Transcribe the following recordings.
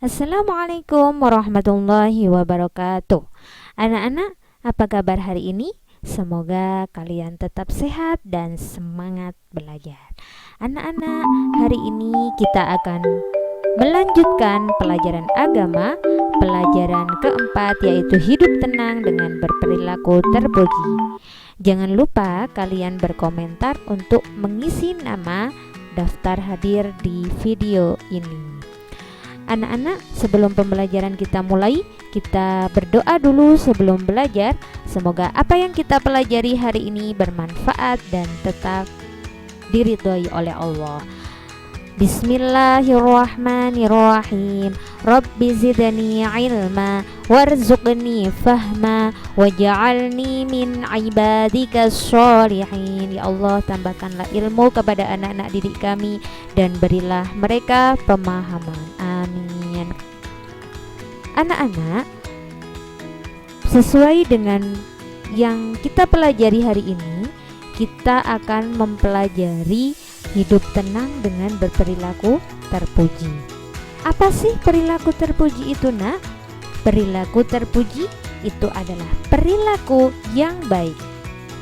Assalamualaikum warahmatullahi wabarakatuh. Anak-anak, apa kabar hari ini? Semoga kalian tetap sehat dan semangat belajar. Anak-anak, hari ini kita akan melanjutkan pelajaran agama, pelajaran keempat yaitu hidup tenang dengan berperilaku terpuji. Jangan lupa kalian berkomentar untuk mengisi nama daftar hadir di video ini. Anak-anak, sebelum pembelajaran kita mulai, kita berdoa dulu sebelum belajar. Semoga apa yang kita pelajari hari ini bermanfaat dan tetap diridhoi oleh Allah. Bismillahirrahmanirrahim. Rabbi zidni ilma warzuqni fahma waj'alni min ibadika sholihin. Ya Allah, tambahkanlah ilmu kepada anak-anak didik kami dan berilah mereka pemahaman. Amin. Anak-anak, sesuai dengan yang kita pelajari hari ini, kita akan mempelajari hidup tenang dengan berperilaku terpuji. Apa sih perilaku terpuji itu, Nak? Perilaku terpuji itu adalah perilaku yang baik.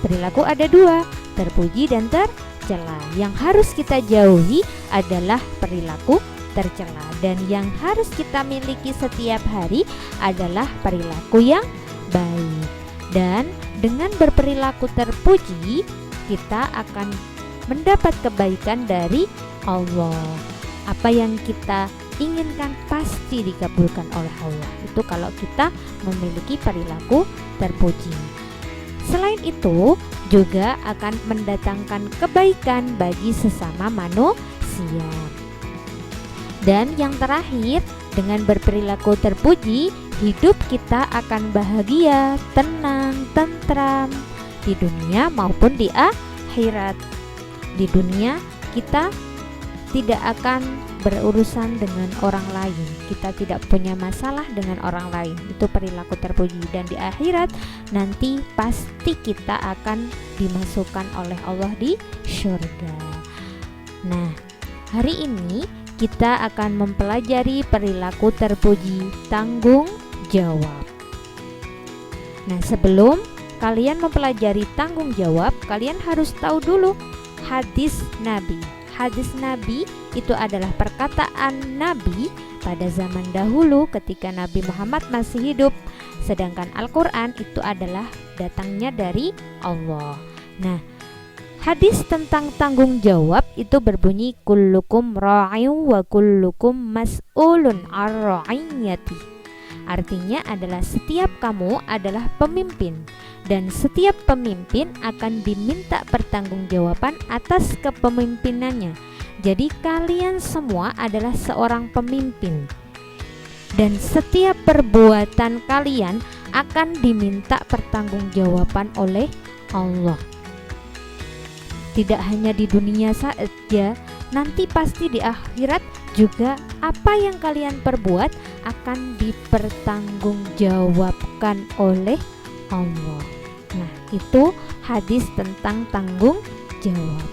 Perilaku ada dua, terpuji dan tercela. Yang harus kita jauhi adalah perilaku tercela, dan yang harus kita miliki setiap hari adalah perilaku yang baik. Dan dengan berperilaku terpuji, kita akan mendapat kebaikan dari Allah. Apa yang kita inginkan pasti dikabulkan oleh Allah. Itu kalau kita memiliki perilaku terpuji. Selain itu, juga akan mendatangkan kebaikan bagi sesama manusia. Dan yang terakhir, dengan berperilaku terpuji, hidup kita akan bahagia, tenang, tentram di dunia maupun di akhirat. Di dunia kita tidak akan berurusan dengan orang lain, kita tidak punya masalah dengan orang lain. Itu perilaku terpuji. Dan di akhirat nanti pasti kita akan dimasukkan oleh Allah di surga. Nah, hari ini kita akan mempelajari perilaku terpuji, tanggung jawab. Nah, sebelum kalian mempelajari tanggung jawab, kalian harus tahu dulu hadis Nabi. Hadis Nabi itu adalah perkataan Nabi pada zaman dahulu ketika Nabi Muhammad masih hidup, sedangkan Al-Quran itu adalah datangnya dari Allah. Nah, hadis tentang tanggung jawab itu berbunyi kullukum ra'in wa kullukum mas'ulun ar-ra'iyati. Artinya adalah setiap kamu adalah pemimpin, dan setiap pemimpin akan diminta pertanggungjawaban atas kepemimpinannya. Jadi kalian semua adalah seorang pemimpin, dan setiap perbuatan kalian akan diminta pertanggungjawaban oleh Allah. Tidak hanya di dunia saja, nanti pasti di akhirat juga apa yang kalian perbuat akan dipertanggungjawabkan oleh Allah. Nah, itu hadis tentang tanggung jawab.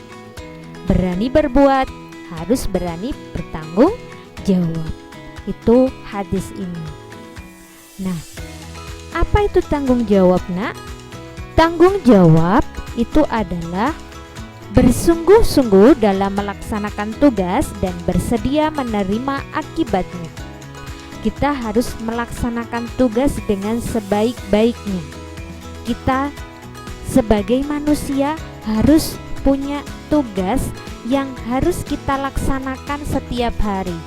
Berani berbuat, harus berani bertanggung jawab. Itu hadis ini. Nah, apa itu tanggung jawab, Nak? Tanggung jawab itu adalah bersungguh-sungguh dalam melaksanakan tugas dan bersedia menerima akibatnya. Kita harus melaksanakan tugas dengan sebaik-baiknya. Kita sebagai manusia harus punya tugas yang harus kita laksanakan setiap hari.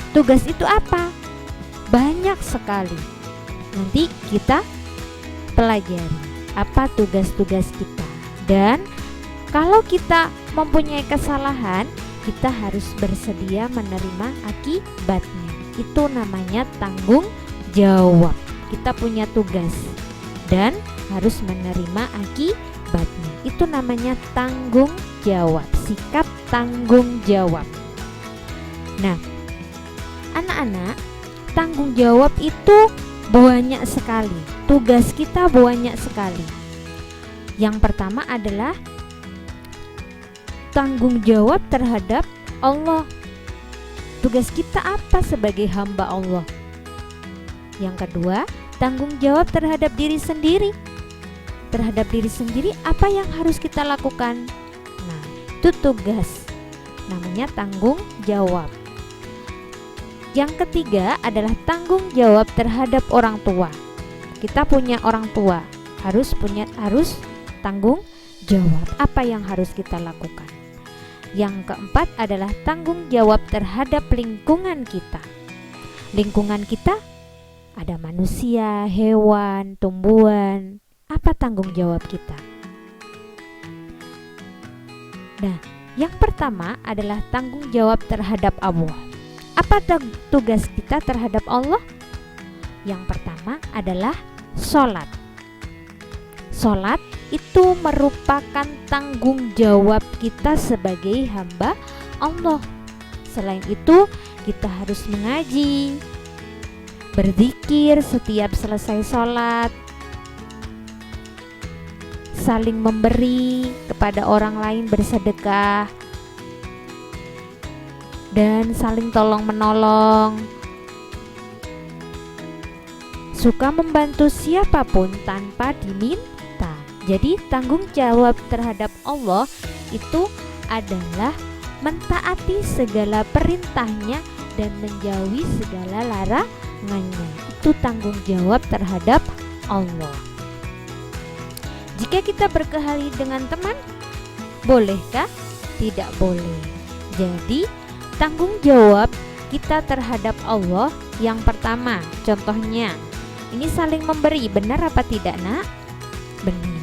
Tugas itu apa? Banyak sekali. Nanti kita pelajari apa tugas-tugas kita. Dan kalau kita mempunyai kesalahan, kita harus bersedia menerima akibatnya. Itu namanya tanggung jawab. Kita punya tugas dan harus menerima akibatnya. Itu namanya tanggung jawab, sikap tanggung jawab. Nah, anak-anak, tanggung jawab itu banyak sekali. Tugas kita banyak sekali. Yang pertama adalah tanggung jawab terhadap Allah. tugas kita apa sebagai hamba Allah. Yang kedua, tanggung jawab terhadap diri sendiri. Terhadap diri sendiri apa yang harus kita lakukan? Nah, itu tugas. Namanya tanggung jawab. Yang ketiga adalah tanggung jawab terhadap orang tua. Kita punya orang tua, harus tanggung jawab apa yang harus kita lakukan. Yang keempat adalah tanggung jawab terhadap lingkungan kita. Lingkungan kita ada manusia, hewan, tumbuhan. Apa tanggung jawab kita? Nah, yang pertama adalah tanggung jawab terhadap Allah. Apa tugas kita terhadap Allah? Yang pertama adalah sholat. Sholat itu merupakan tanggung jawab kita sebagai hamba Allah. Selain itu, kita harus mengaji, berzikir setiap selesai sholat, saling memberi kepada orang lain, bersedekah, dan saling tolong menolong. Suka membantu siapapun tanpa diminta. Jadi tanggung jawab terhadap Allah itu adalah mentaati segala perintahnya dan menjauhi segala larangannya. Itu tanggung jawab terhadap Allah. Jika kita berkelahi dengan teman, bolehkah? Tidak boleh. Jadi tanggung jawab kita terhadap Allah yang pertama, contohnya ini saling memberi, benar apa tidak, Nak? Benar.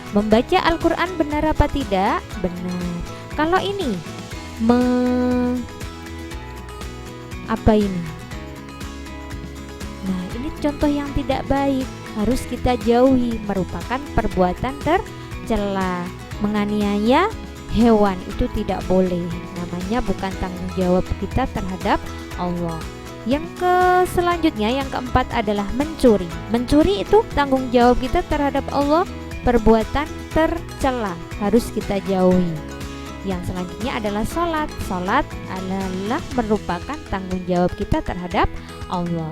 Membaca Al-Quran benar apa tidak? Benar. Kalau ini apa ini? Nah, ini contoh yang tidak baik, harus kita jauhi, merupakan perbuatan tercela. Menganiaya hewan itu tidak boleh, namanya bukan tanggung jawab kita terhadap Allah. Yang selanjutnya, yang keempat adalah mencuri. Mencuri itu tanggung jawab kita terhadap Allah, perbuatan tercela, harus kita jauhi. Yang selanjutnya adalah sholat. Sholat adalah merupakan tanggung jawab kita terhadap Allah.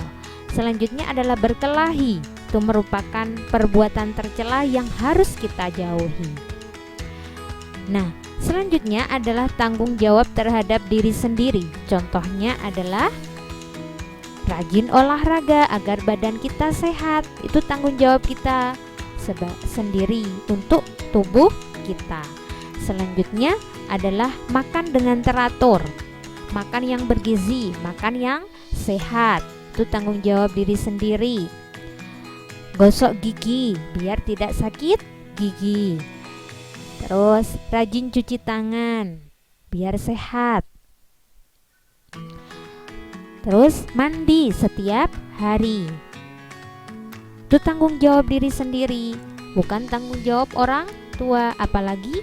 Selanjutnya adalah berkelahi, itu merupakan perbuatan tercela yang harus kita jauhi. Nah, selanjutnya adalah tanggung jawab terhadap diri sendiri. Contohnya adalah rajin olahraga agar badan kita sehat. Itu tanggung jawab kita sendiri untuk tubuh kita. Selanjutnya adalah makan dengan teratur, makan yang bergizi, makan yang sehat. Itu tanggung jawab diri sendiri. Gosok gigi biar tidak sakit gigi. Terus rajin cuci tangan biar sehat. Terus mandi setiap hari. Itu tanggung jawab diri sendiri, bukan tanggung jawab orang tua. Apalagi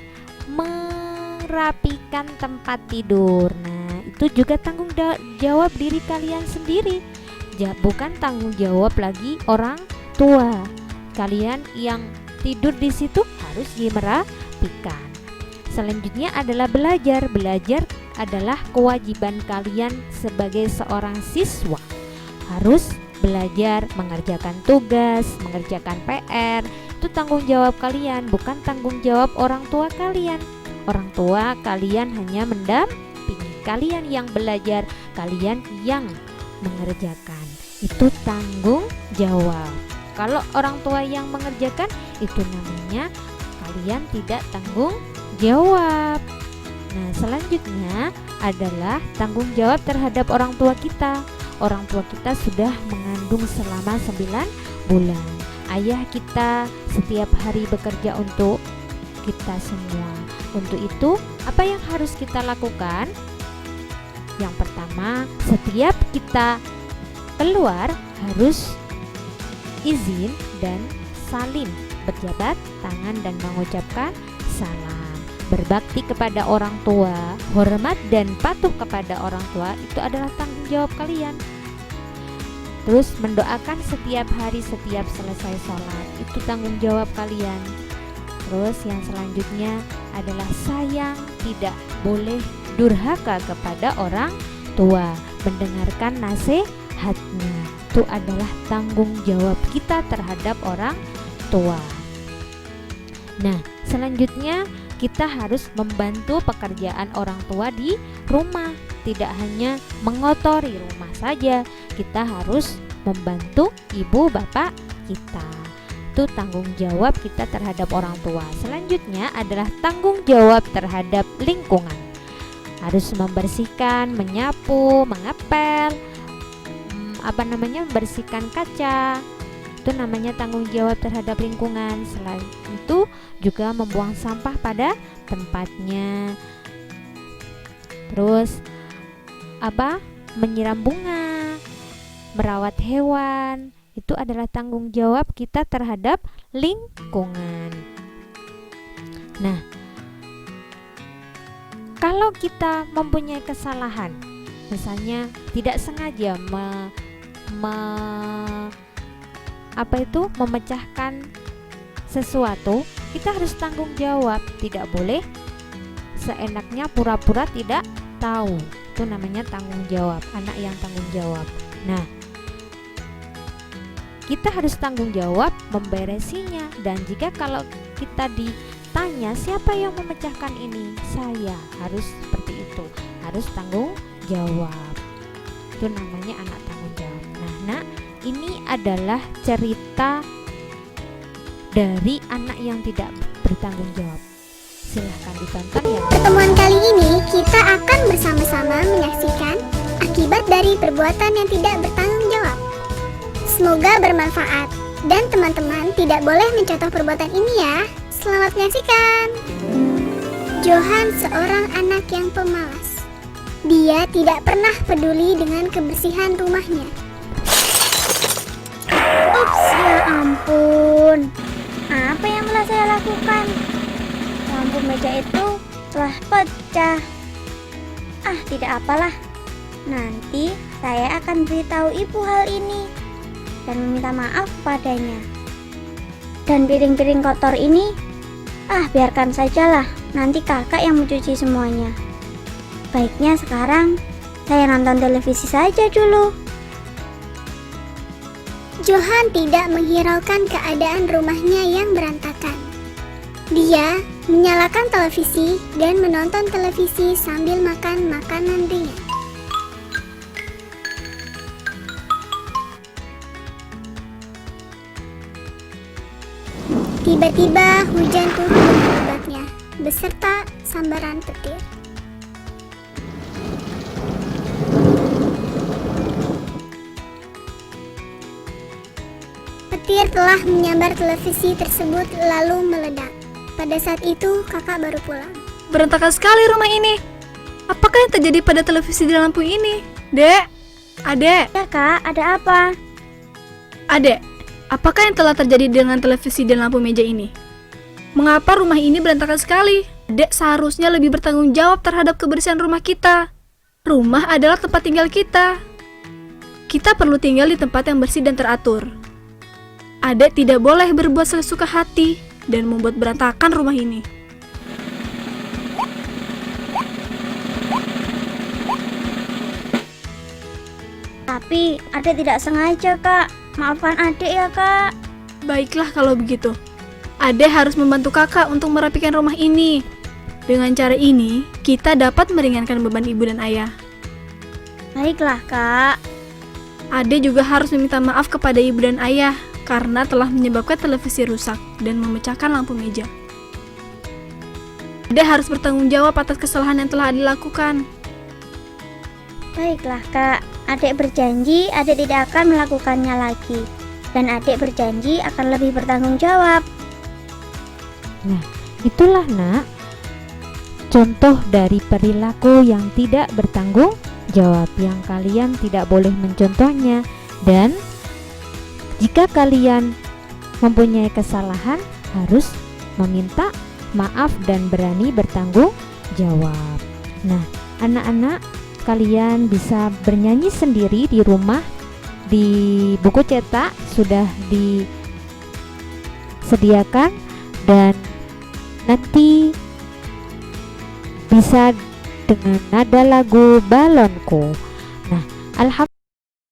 merapikan tempat tidur. Nah, itu juga tanggung jawab diri kalian sendiri, bukan tanggung jawab lagi orang tua. Kalian yang tidur di situ harus dimerapikan. Selanjutnya adalah belajar. Belajar adalah kewajiban kalian sebagai seorang siswa. Harus belajar, mengerjakan tugas, mengerjakan PR. Itu tanggung jawab kalian, bukan tanggung jawab orang tua kalian. Orang tua kalian hanya mendampingi. Kalian yang belajar, kalian yang mengerjakan. Itu tanggung jawab. Kalau orang tua yang mengerjakan, itu namanya kalian tidak tanggung jawab. Nah, selanjutnya adalah tanggung jawab terhadap orang tua kita. Orang tua kita sudah mengandung selama 9 bulan. Ayah kita setiap hari bekerja untuk kita semua. Untuk itu, apa yang harus kita lakukan? Yang pertama, setiap kita keluar harus izin dan salim, berjabat tangan dan mengucapkan salam. Berbakti kepada orang tua, hormat dan patuh kepada orang tua, itu adalah tanggung jawab kalian. Terus mendoakan setiap hari setiap selesai sholat, itu tanggung jawab kalian. Terus yang selanjutnya adalah sayang, tidak boleh durhaka kepada orang tua. mendengarkan nasihatnya. Itu adalah tanggung jawab kita terhadap orang tua. Nah, selanjutnya kita harus membantu pekerjaan orang tua di rumah. Tidak hanya mengotori rumah saja, kita harus membantu ibu bapak kita. Itu tanggung jawab kita terhadap orang tua. Selanjutnya adalah tanggung jawab terhadap lingkungan. Harus membersihkan, menyapu, mengepel, membersihkan kaca. Itu namanya tanggung jawab terhadap lingkungan. Selain itu juga membuang sampah pada tempatnya. Terus menyiram bunga, merawat hewan. Itu adalah tanggung jawab kita terhadap lingkungan. Nah, kalau kita mempunyai kesalahan, misalnya tidak sengaja memecahkan sesuatu, kita harus tanggung jawab. Tidak boleh seenaknya pura-pura tidak tahu. Itu namanya tanggung jawab, anak yang tanggung jawab. Nah, kita harus tanggung jawab memberesinya. Dan jika kalau kita ditanya siapa yang memecahkan ini, saya, harus seperti itu, harus tanggung jawab. Itu namanya anak tanggung jawab. Nah, ini adalah cerita dari anak yang tidak bertanggung jawab. Silahkan ditonton ya. Pertemuan kali ini kita akan bersama-sama menyaksikan akibat dari perbuatan yang tidak bertanggung jawab. Semoga bermanfaat dan teman-teman tidak boleh mencontoh perbuatan ini ya. Selamat menyaksikan. Johan seorang anak yang pemalas. Dia tidak pernah peduli dengan kebersihan rumahnya. Ups, ya ampun. Apa yang telah saya lakukan? Lampu meja itu telah pecah. Tidak apalah. Nanti saya akan beritahu ibu hal ini dan meminta maaf padanya. Dan piring-piring kotor ini, biarkan sajalah. Nanti kakak yang mencuci semuanya. Baiknya sekarang saya nonton televisi saja dulu. Johan tidak menghiraukan keadaan rumahnya yang berantakan. Dia menyalakan televisi dan menonton televisi sambil makan makanan ringan. Tiba-tiba hujan turun dengan lebatnya, beserta sambaran petir. Petir telah menyambar televisi tersebut lalu meledak. Pada saat itu kakak baru pulang. Berantakan sekali rumah ini. Apakah yang terjadi pada televisi dan lampu ini? Dek, Adek. Ya kak, ada apa? Adek, apakah yang telah terjadi dengan televisi dan lampu meja ini? Mengapa rumah ini berantakan sekali? Adek seharusnya lebih bertanggung jawab terhadap kebersihan rumah kita. Rumah adalah tempat tinggal kita. Kita perlu tinggal di tempat yang bersih dan teratur. Adek tidak boleh berbuat sesuka hati dan membuat berantakan rumah ini. Tapi adek tidak sengaja kak. Maafkan adek ya kak. Baiklah kalau begitu. Adek harus membantu kakak untuk merapikan rumah ini. Dengan cara ini, kita dapat meringankan beban ibu dan ayah. Baiklah kak. Adek juga harus meminta maaf kepada ibu dan ayah karena telah menyebabkan televisi rusak dan memecahkan lampu meja. Adek harus bertanggung jawab atas kesalahan yang telah adek lakukan. Baiklah kak, adek berjanji adek tidak akan melakukannya lagi. Dan adek berjanji akan lebih bertanggung jawab. Nah, itulah nak, contoh dari perilaku yang tidak bertanggung jawab yang kalian tidak boleh mencontohnya. Dan jika kalian mempunyai kesalahan, harus meminta maaf dan berani bertanggung jawab. Nah, anak-anak, kalian bisa bernyanyi sendiri di rumah. Di buku cetak sudah disediakan dan nanti bisa dengan nada lagu Balonku. Nah, Alhamdulillah.